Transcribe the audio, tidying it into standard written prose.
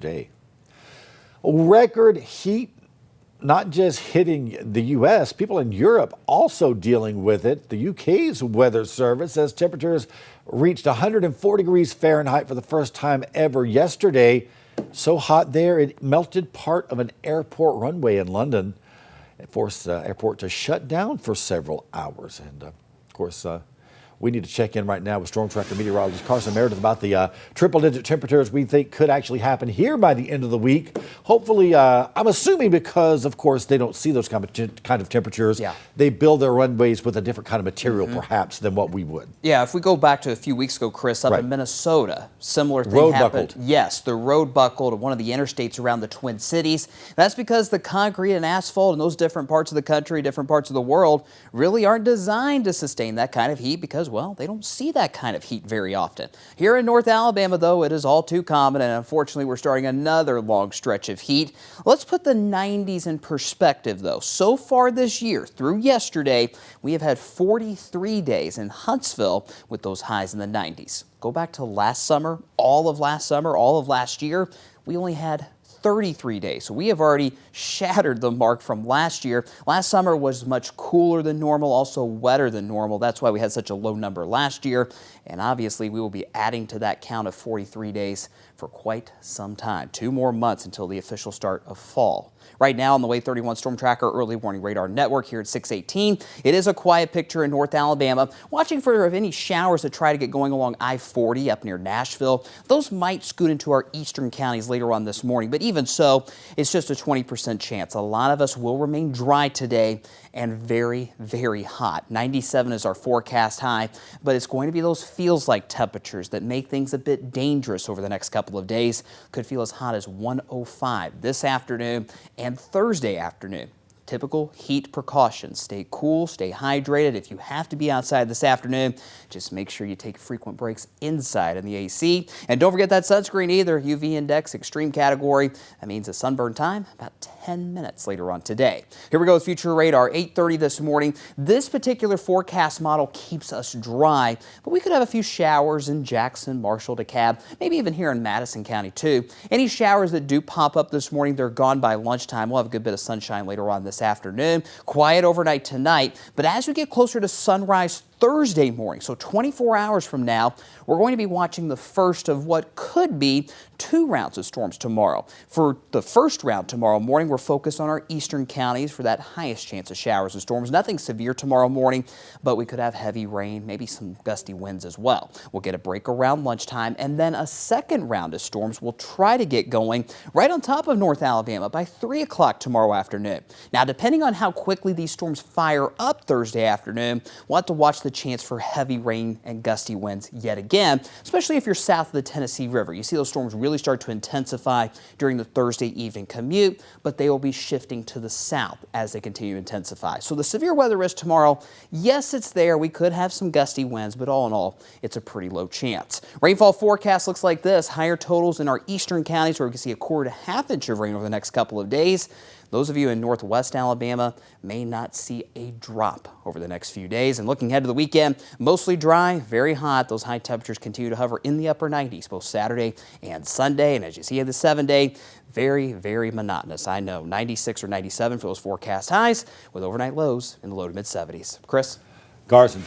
Day. Record heat not just hitting the U.S., people in Europe also dealing with it. The U.K.'s weather service says temperatures reached 104 degrees Fahrenheit for the first time ever yesterday. So hot there, it melted part of an airport runway in London. It forced the airport to shut down for several hours. And of course, we need to check in right now with Storm Tracker meteorologist Carson about the triple-digit temperatures we think could actually happen here by the end of the week. Hopefully, I'm assuming because, of course, they don't see those kind of temperatures. Yeah. They build their runways with a different kind of material, perhaps, than what we would. Yeah, if we go back to a few weeks ago, Chris, up in Minnesota, similar thing Road happened. buckled. Yes, the road buckled at one of the interstates around the Twin Cities. That's because the concrete and asphalt in those different parts of the country, different parts of the world, really aren't designed to sustain that kind of heat because, well, they don't see that kind of heat very often. Here in North Alabama, though, it is all too common, and unfortunately, we're starting another long stretch of heat. Let's put the 90s in perspective, though. So far this year, through yesterday, we have had 43 days in Huntsville with those highs in the 90s. Go back to last summer, all of last year, we only had 33 days. So we have already shattered the mark from last year. Last summer was much cooler than normal, also wetter than normal. That's why we had such a low number last year. And obviously we will be adding to that count of 43 days for quite some time. 2 more months until the official start of fall. Right now on the Wave 31 Storm Tracker Early Warning Radar Network here at 618, it is a quiet picture in North Alabama. Watching for any showers that try to get going along I-40 up near Nashville. Those might scoot into our eastern counties later on this morning, but even so, it's just a 20% chance. A lot of us will remain dry today and very, very hot. 97 is our forecast high, but it's going to be those feels-like temperatures that make things a bit dangerous over the next couple of days. Could feel as hot as 105 this afternoon and Thursday afternoon. Typical heat precautions. Stay cool, stay hydrated. If you have to be outside this afternoon, just make sure you take frequent breaks inside in the AC. And don't forget that sunscreen either. UV index, extreme category. That means a sunburn time about 10 minutes later on today. Here we go with future radar, 8:30 this morning. This particular forecast model keeps us dry, but we could have a few showers in Jackson, Marshall, DeKalb, maybe even here in Madison County too. Any showers that do pop up this morning, they're gone by lunchtime. We'll have a good bit of sunshine later on this afternoon. Quiet overnight tonight, but as we get closer to sunrise Thursday morning, so 24 hours from now, we're going to be watching the first of what could be 2 rounds of storms tomorrow. For the first round tomorrow morning, we're focused on our eastern counties for that highest chance of showers and storms. Nothing severe tomorrow morning, but we could have heavy rain, maybe some gusty winds as well. We'll get a break around lunchtime, and then a second round of storms will try to get going right on top of North Alabama by 3 o'clock tomorrow afternoon. Now, depending on how quickly these storms fire up Thursday afternoon, we'll have to watch the chance for heavy rain and gusty winds yet again, especially if you're south of the Tennessee River. You see those storms really start to intensify during the Thursday evening commute, but they will be shifting to the south as they continue to intensify. So the severe weather risk tomorrow, yes, it's there. We could have some gusty winds, but all in all, it's a pretty low chance. Rainfall forecast looks like this. Higher totals in our eastern counties where we can see a 1/4 to 1/2 inch of rain over the next couple of days. Those of you in northwest Alabama may not see a drop over the next few days. And looking ahead to the weekend, mostly dry, very hot. Those high temperatures continue to hover in the upper 90s both Saturday and Sunday. And as you see in the 7-day, very, very monotonous. I know, 96 or 97 for those forecast highs with overnight lows in the low to mid 70s. Chris? Carson.